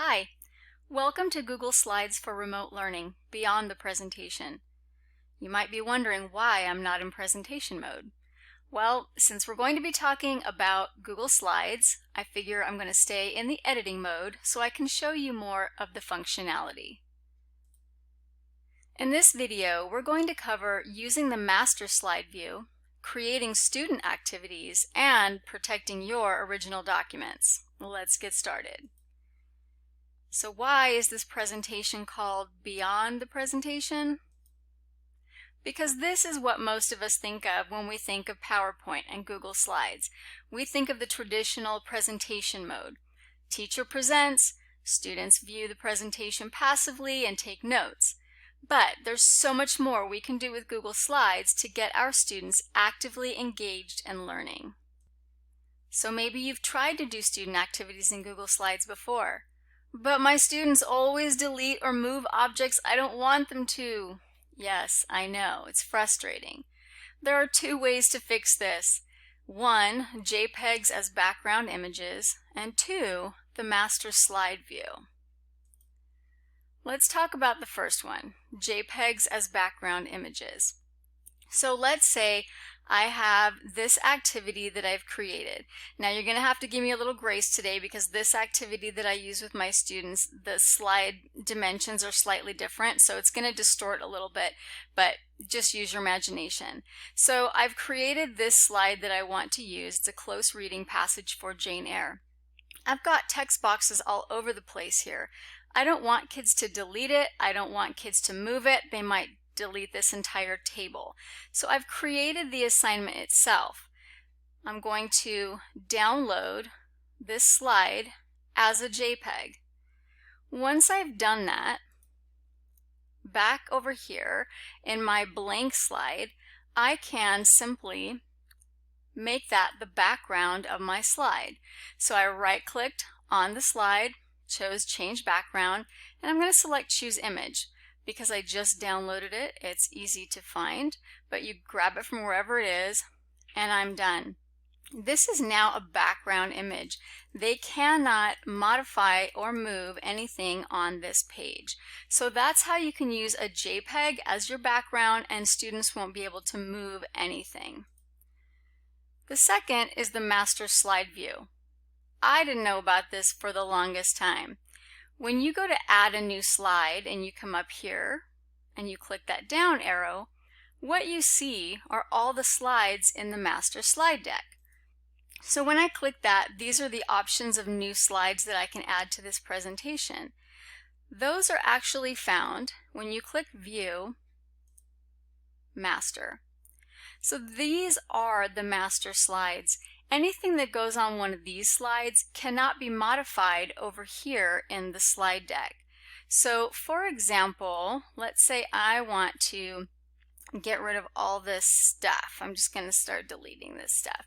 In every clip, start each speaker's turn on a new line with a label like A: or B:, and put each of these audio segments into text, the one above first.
A: Hi, welcome to Google Slides for Remote Learning, Beyond the Presentation. You might be wondering why I'm not in presentation mode. Well, since we're going to be talking about Google Slides, I figure I'm going to stay in the editing mode so I can show you more of the functionality. In this video, we're going to cover using the master slide view, creating student activities, and protecting your original documents. Let's get started. So why is this presentation called Beyond the Presentation? Because this is what most of us think of when we think of PowerPoint and Google Slides. We think of the traditional presentation mode. Teacher presents, students view the presentation passively and take notes. But there's so much more we can do with Google Slides to get our students actively engaged and learning. So maybe you've tried to do student activities in Google Slides before. But my students always delete or move objects I don't want them to. Yes, I know, it's frustrating. There are two ways to fix this. One, jpegs as background images, and two, the master slide view. Let's talk about the first one, jpegs as background images. So let's say I have this activity that I've created. Now you're going to have to give me a little grace today because this activity that I use with my students, the slide dimensions are slightly different, so it's going to distort a little bit, but just use your imagination. So I've created this slide that I want to use. It's a close reading passage for Jane Eyre. I've got text boxes all over the place here. I don't want kids to delete it. I don't want kids to move it. They might delete this entire table. So I've created the assignment itself. I'm going to download this slide as a JPEG. Once I've done that, back over here in my blank slide, I can simply make that the background of my slide. So I right-clicked on the slide, chose Change Background, and I'm going to select Choose Image. Because I just downloaded it, it's easy to find, but you grab it from wherever it is, and I'm done. This is now a background image. They cannot modify or move anything on this page. So that's how you can use a JPEG as your background and students won't be able to move anything. The second is the master slide view. I didn't know about this for the longest time. When you go to add a new slide and you come up here and you click that down arrow, what you see are all the slides in the master slide deck. So when I click that, these are the options of new slides that I can add to this presentation. Those are actually found when you click View, Master. So these are the master slides. Anything that goes on one of these slides cannot be modified over here in the slide deck. So for example, let's say I want to get rid of all this stuff. I'm just going to start deleting this stuff.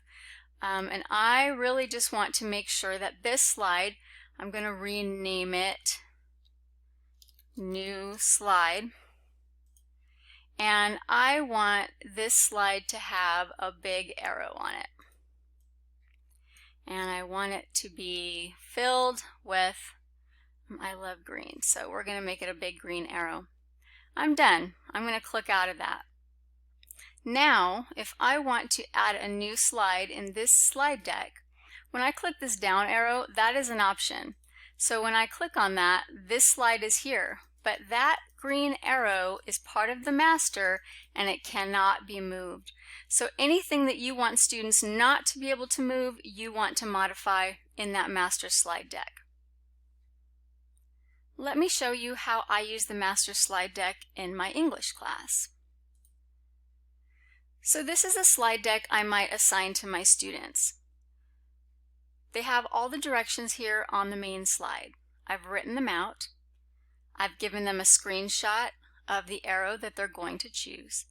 A: And I really just want to make sure that this slide, I'm going to rename it New Slide. And I want this slide to have a big arrow on it. And I want it to be filled with, I love green, so we're going to make it a big green arrow. I'm done. I'm going to click out of that. Now, if I want to add a new slide in this slide deck, when I click this down arrow, that is an option. So when I click on that, this slide is here, but that green arrow is part of the master and it cannot be moved. So anything that you want students not to be able to move, you want to modify in that master slide deck. Let me show you how I use the master slide deck in my English class. So this is a slide deck I might assign to my students. They have all the directions here on the main slide. I've written them out. I've given them a screenshot of the arrow that they're going to choose.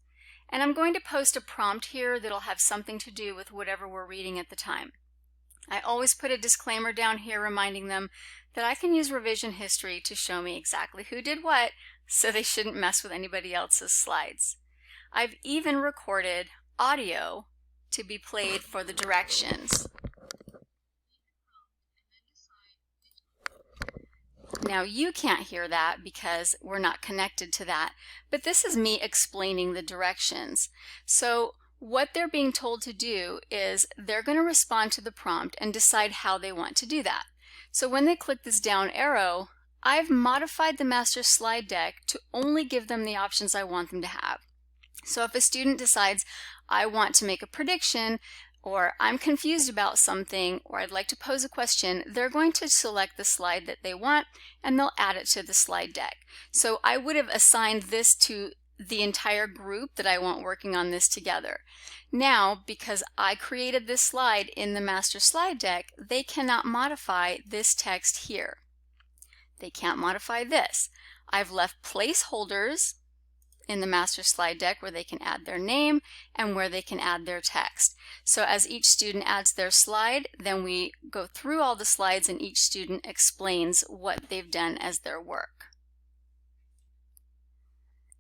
A: And I'm going to post a prompt here that'll have something to do with whatever we're reading at the time. I always put a disclaimer down here reminding them that I can use revision history to show me exactly who did what, so they shouldn't mess with anybody else's slides. I've even recorded audio to be played for the directions. Now you can't hear that because we're not connected to that, but this is me explaining the directions. So what they're being told to do is they're going to respond to the prompt and decide how they want to do that. So when they click this down arrow, I've modified the master slide deck to only give them the options I want them to have. So if a student decides, I want to make a prediction, or I'm confused about something, or I'd like to pose a question, they're going to select the slide that they want and they'll add it to the slide deck. So I would have assigned this to the entire group that I want working on this together. Now, because I created this slide in the master slide deck, they cannot modify this text here. They can't modify this. I've left placeholders in the master slide deck where they can add their name and where they can add their text. So as each student adds their slide, then we go through all the slides and each student explains what they've done as their work.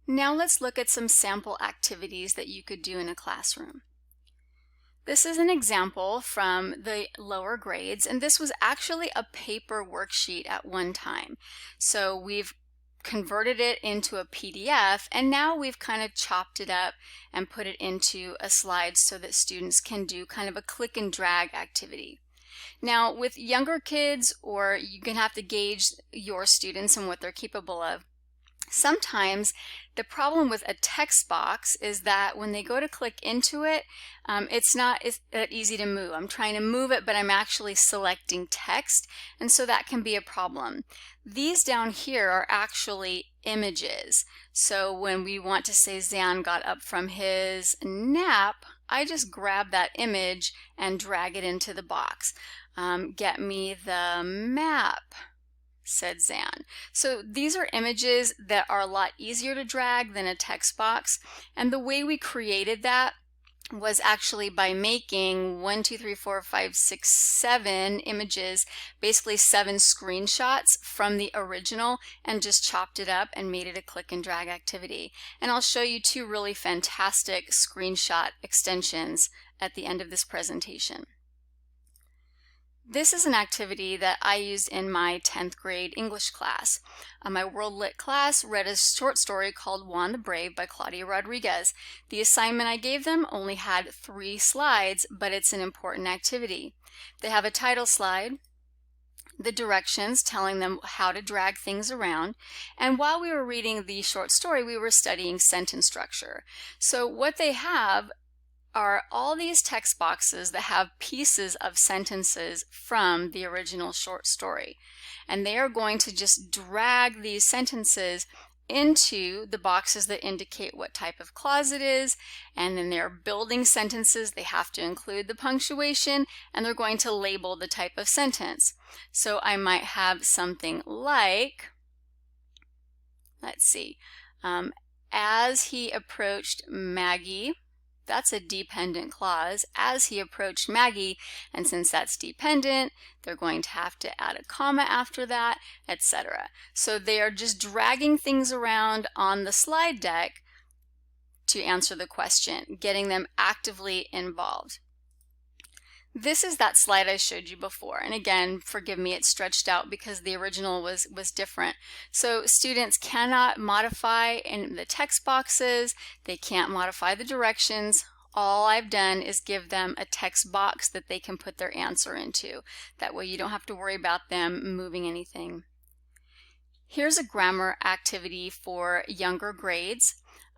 A: Now let's look at some sample activities that you could do in a classroom. This is an example from the lower grades, and this was actually a paper worksheet at one time. So we've converted it into a PDF, and now we've kind of chopped it up and put it into a slide so that students can do kind of a click and drag activity. Now with younger kids, or you can have to gauge your students and what they're capable of, sometimes the problem with a text box is that when they go to click into it, it's not that easy to move. I'm trying to move it, but I'm actually selecting text, and so that can be a problem. These down here are actually images. So when we want to say Zan got up from his nap, I just grab that image and drag it into the box. Get me the map, said Zan. So these are images that are a lot easier to drag than a text box, and the way we created that was actually by making 7 images, basically 7 screenshots from the original, and just chopped it up and made it a click and drag activity. And I'll show you 2 really fantastic screenshot extensions at the end of this presentation. This is an activity that I used in my 10th grade English class. My World Lit class read a short story called Juan the Brave by Claudia Rodriguez. The assignment I gave them only had 3 slides, but it's an important activity. They have a title slide, the directions telling them how to drag things around, and while we were reading the short story, we were studying sentence structure. So what they have are all these text boxes that have pieces of sentences from the original short story. And they are going to just drag these sentences into the boxes that indicate what type of clause it is, and then they're building sentences. They have to include the punctuation, and they're going to label the type of sentence. So I might have something like, let's see, as he approached Maggie. That's a dependent clause, as he approached Maggie, and since that's dependent, they're going to have to add a comma after that, etc. So they are just dragging things around on the slide deck to answer the question, getting them actively involved. This is that slide I showed you before, and again, forgive me, it's stretched out because the original was different. So students cannot modify in the text boxes, they can't modify the directions. All I've done is give them a text box that they can put their answer into. That way you don't have to worry about them moving anything. Here's a grammar activity for younger grades.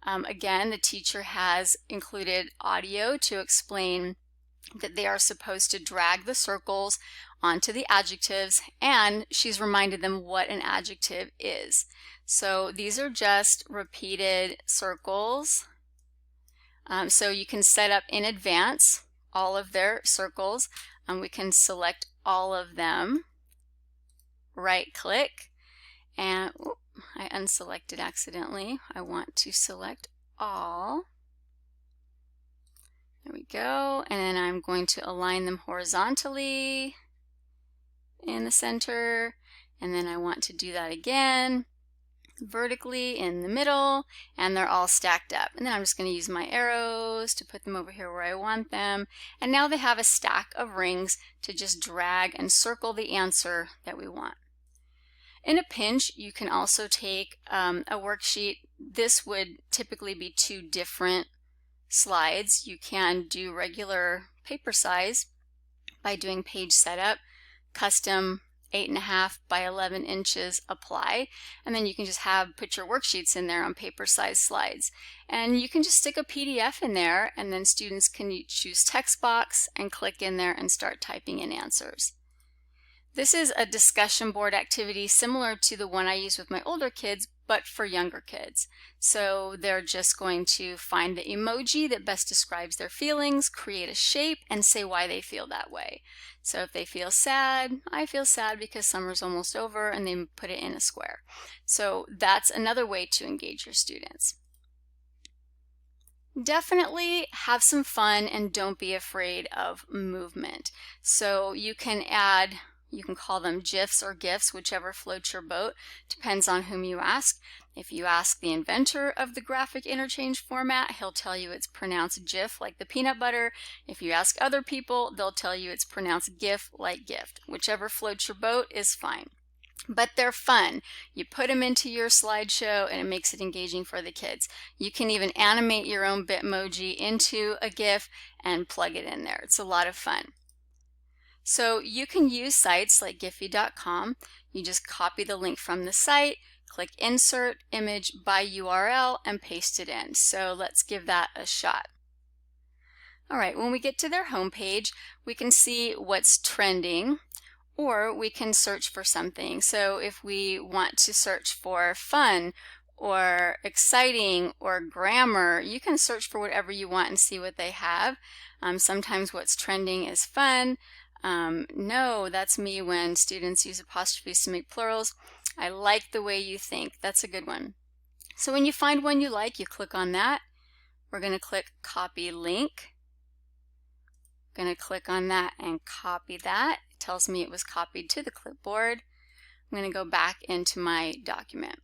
A: Again, the teacher has included audio to explain that they are supposed to drag the circles onto the adjectives, and she's reminded them what an adjective is. So these are just repeated circles. So you can set up in advance all of their circles. We can select all of them, right click, and I unselected accidentally. I want to select all. There we go, and then I'm going to align them horizontally in the center, and then I want to do that again vertically in the middle, and they're all stacked up. And then I'm just going to use my arrows to put them over here where I want them, and now they have a stack of rings to just drag and circle the answer that we want. In a pinch, you can also take a worksheet. This would typically be 2 different slides. You can do regular paper size by doing page setup, custom 8.5 by 11 inches apply, and then you can just put your worksheets in there on paper size slides. And you can just stick a PDF in there, and then students can choose text box and click in there and start typing in answers. This is a discussion board activity similar to the one I use with my older kids, but for younger kids. So they're just going to find the emoji that best describes their feelings, create a shape, and say why they feel that way. So if they feel sad, I feel sad because summer's almost over, and they put it in a square. So that's another way to engage your students. Definitely have some fun and don't be afraid of movement. So you can call them GIFs or gifs, whichever floats your boat. Depends on whom you ask. If you ask the inventor of the graphic interchange format, he'll tell you it's pronounced GIF, like the peanut butter. If you ask other people, they'll tell you it's pronounced GIF, like gift. Whichever floats your boat is fine. But they're fun. You put them into your slideshow and it makes it engaging for the kids. You can even animate your own Bitmoji into a GIF and plug it in there. It's a lot of fun. So you can use sites like giphy.com. You just copy the link from the site, click Insert Image by URL, and paste it in. So let's give that a shot. All right, when we get to their homepage, we can see what's trending, or we can search for something. So if we want to search for fun or exciting or grammar, you can search for whatever you want and see what they have. Sometimes what's trending is fun. No, that's me when students use apostrophes to make plurals. I like the way you think. That's a good one. So when you find one you like, you click on that. We're going to click Copy Link. Going to click on that and copy that. It tells me it was copied to the clipboard. I'm going to go back into my document.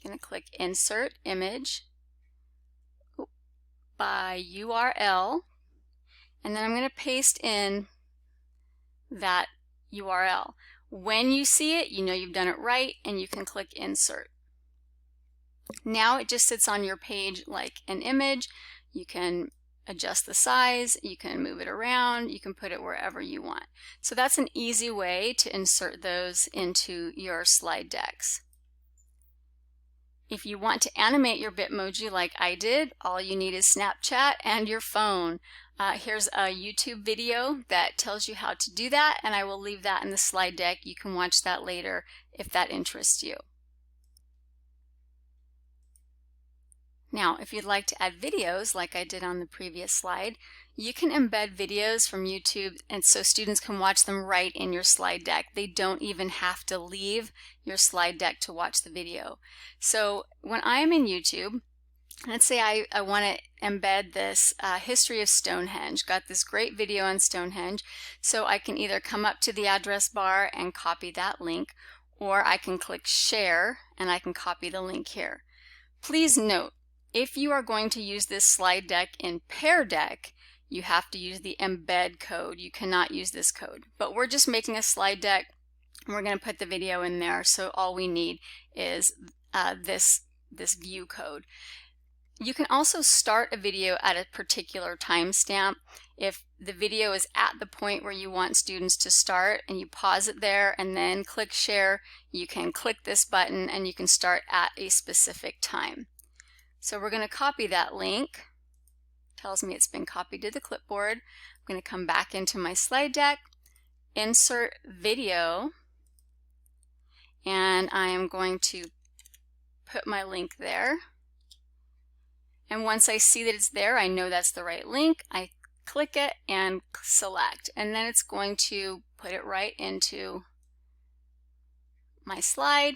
A: I'm going to click Insert Image by URL, and then I'm going to paste in that URL. When you see it, you know you've done it right, and you can click Insert. Now it just sits on your page like an image. You can adjust the size, you can move it around, you can put it wherever you want. So that's an easy way to insert those into your slide decks. If you want to animate your Bitmoji like I did, all you need is Snapchat and your phone. Here's a YouTube video that tells you how to do that, and I will leave that in the slide deck. You can watch that later if that interests you. Now, if you'd like to add videos like I did on the previous slide, you can embed videos from YouTube, and so students can watch them right in your slide deck. They don't even have to leave your slide deck to watch the video. So when I'm in YouTube, let's say I want to embed this history of Stonehenge. Got this great video on Stonehenge, so I can either come up to the address bar and copy that link, or I can click Share and I can copy the link here. Please note, if you are going to use this slide deck in Pear Deck, you have to use the embed code. You cannot use this code. But we're just making a slide deck, and we're going to put the video in there, so all we need is this view code. You can also start a video at a particular timestamp. If the video is at the point where you want students to start and you pause it there and then click Share, you can click this button and you can start at a specific time. So we're going to copy that link. Tells me it's been copied to the clipboard. I'm going to come back into my slide deck, insert video, and I am going to put my link there. And once I see that it's there, I know that's the right link. I click it and select, and then it's going to put it right into my slide.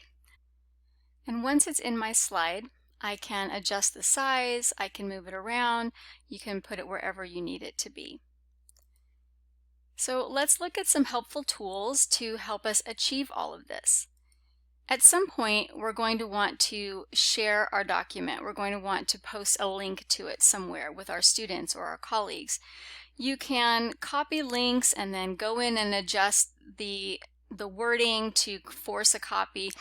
A: And once it's in my slide, I can adjust the size, I can move it around, you can put it wherever you need it to be. So let's look at some helpful tools to help us achieve all of this. At some point, we're going to want to share our document. We're going to want to post a link to it somewhere with our students or our colleagues. You can copy links and then go in and adjust the the wording to force a copy,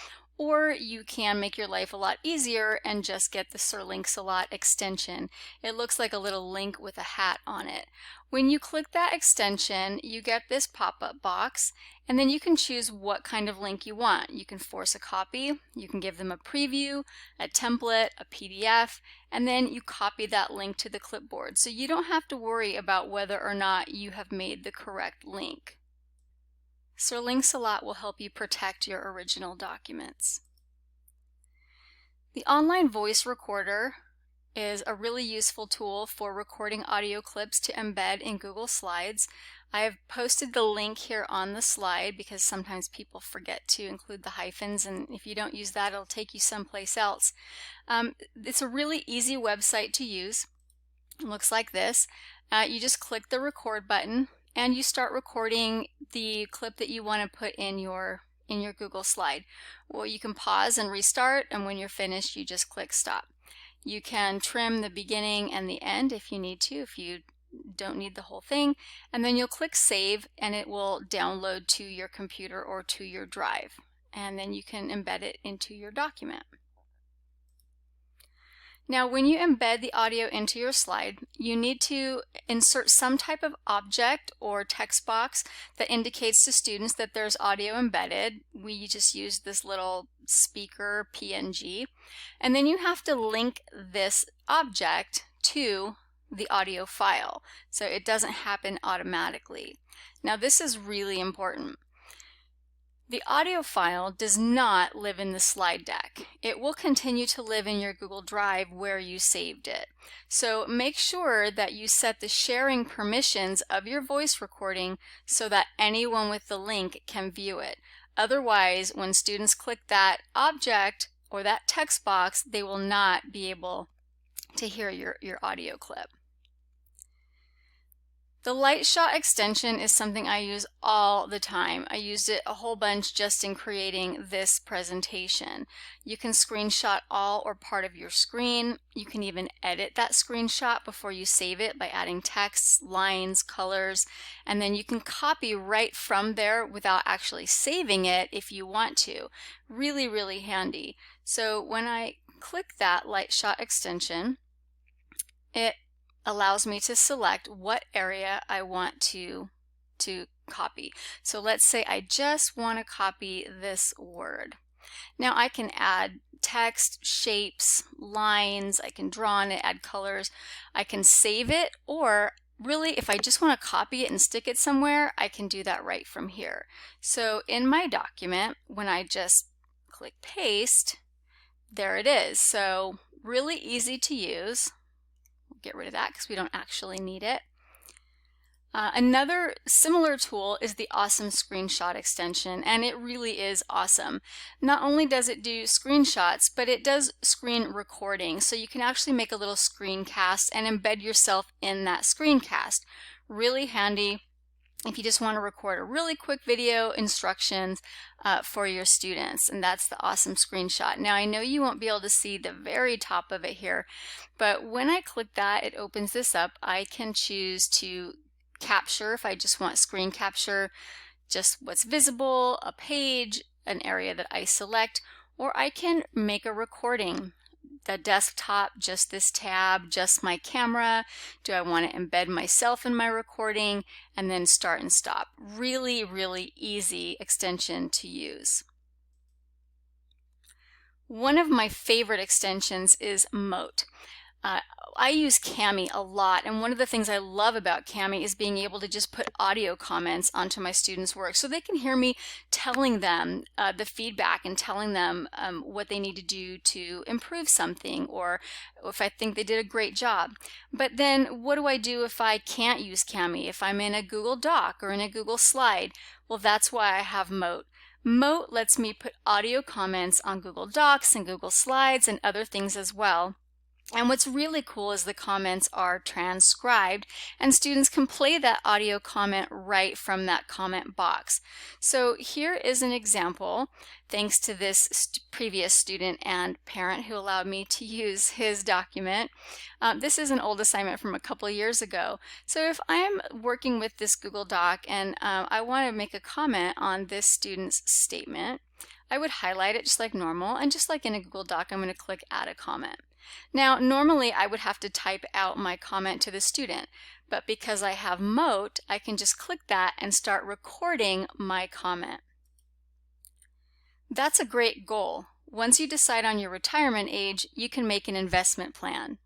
A: or you can make your life a lot easier and just get the Sir Links-a-Lot extension. It looks like a little link with a hat on it. When you click that extension, you get this pop-up box, and then you can choose what kind of link you want. You can force a copy, you can give them a preview, a template, a PDF, and then you copy that link to the clipboard. So you don't have to worry about whether or not you have made the correct link. Sir Links-a-Lot will help you protect your original documents. The online voice recorder is a really useful tool for recording audio clips to embed in Google Slides. I have posted the link here on the slide because sometimes people forget to include the hyphens, and if you don't use that, it'll take you someplace else. It's a really easy website to use. It looks like this. You just click the record button and you start recording the clip that you want to put in your Google slide. Well, you can pause and restart, and when you're finished, you just click stop. You can trim the beginning and the end if you need to, if you don't need the whole thing, and then you'll click save and it will download to your computer or to your drive, and then you can embed it into your document. Now, when you embed the audio into your slide, you need to insert some type of object or text box that indicates to students that there's audio embedded. We just use this little speaker PNG, and then you have to link this object to the audio file, so it doesn't happen automatically. Now, this is really important. The audio file does not live in the slide deck. It will continue to live in your Google Drive where you saved it. So make sure that you set the sharing permissions of your voice recording so that anyone with the link can view it. Otherwise, when students click that object or that text box, they will not be able to hear your audio clip. The light shot extension is something I use all the time. I used it a whole bunch just in creating this presentation. You can screenshot all or part of your screen. You can even edit that screenshot before you save it by adding text, lines, colors, and then you can copy right from there without actually saving it if you want to. Really, really handy. So when I click that light shot extension, it allows me to select what area I want to copy. So let's say I just want to copy this word. Now I can add text, shapes, lines, I can draw on it, add colors, I can save it, or really if I just want to copy it and stick it somewhere, I can do that right from here. So in my document, when I just click paste, there it is. So really easy to use. Get rid of that because we don't actually need it. Another similar tool is the Awesome Screenshot extension, and it really is awesome. Not only does it do screenshots, but it does screen recording, so you can actually make a little screencast and embed yourself in that screencast. Really handy if you just want to record a really quick video instructions for your students, and that's the Awesome Screenshot. Now I know you won't be able to see the very top of it here, but when I click that, it opens this up. I can choose to capture if I just want screen capture, just what's visible, a page, an area that I select, or I can make a recording. The desktop, just this tab, just my camera. Do I want to embed myself in my recording? And then start and stop. Really, really easy extension to use. One of my favorite extensions is Mote. I use Cami a lot, and one of the things I love about Cami is being able to just put audio comments onto my students' work so they can hear me telling them the feedback and telling them what they need to do to improve something, or if I think they did a great job. But then what do I do if I can't use Cami, if I'm in a Google Doc or in a Google Slide? Well, that's why I have Mote. Mote lets me put audio comments on Google Docs and Google Slides and other things as well. And what's really cool is the comments are transcribed and students can play that audio comment right from that comment box. So here is an example, thanks to this previous student and parent who allowed me to use his document. This is an old assignment from a couple of years ago. So if I'm working with this Google Doc and I want to make a comment on this student's statement, I would highlight it just like normal, and just like in a Google Doc, I'm going to click Add a Comment. Now, normally I would have to type out my comment to the student, but because I have Mote, I can just click that and start recording my comment. That's a great goal. Once you decide on your retirement age, you can make an investment plan.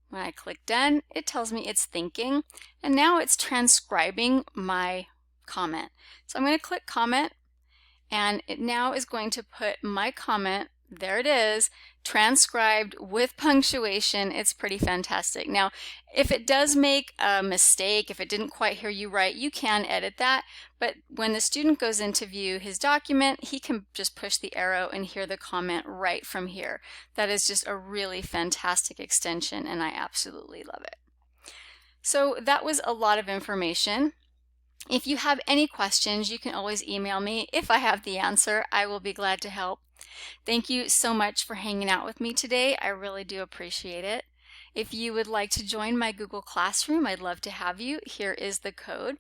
A: When I click Done, it tells me it's thinking, and now it's transcribing my comment. So I'm going to click Comment, and it now is going to put my comment, there it is, transcribed with punctuation. It's pretty fantastic. Now, if it does make a mistake, if it didn't quite hear you right, you can edit that. But when the student goes in to view his document, he can just push the arrow and hear the comment right from here. That is just a really fantastic extension, and I absolutely love it. So that was a lot of information. If you have any questions, you can always email me. If I have the answer, I will be glad to help. Thank you so much for hanging out with me today. I really do appreciate it. If you would like to join my Google Classroom, I'd love to have you. Here is the code.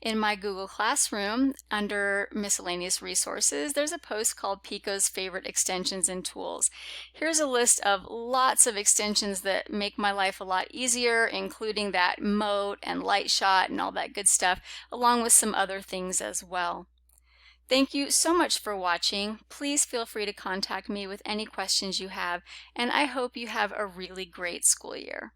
A: In my Google Classroom, under Miscellaneous Resources, there's a post called Pico's Favorite Extensions and Tools. Here's a list of lots of extensions that make my life a lot easier, including that Mote and Light Shot and all that good stuff, along with some other things as well. Thank you so much for watching. Please feel free to contact me with any questions you have, and I hope you have a really great school year.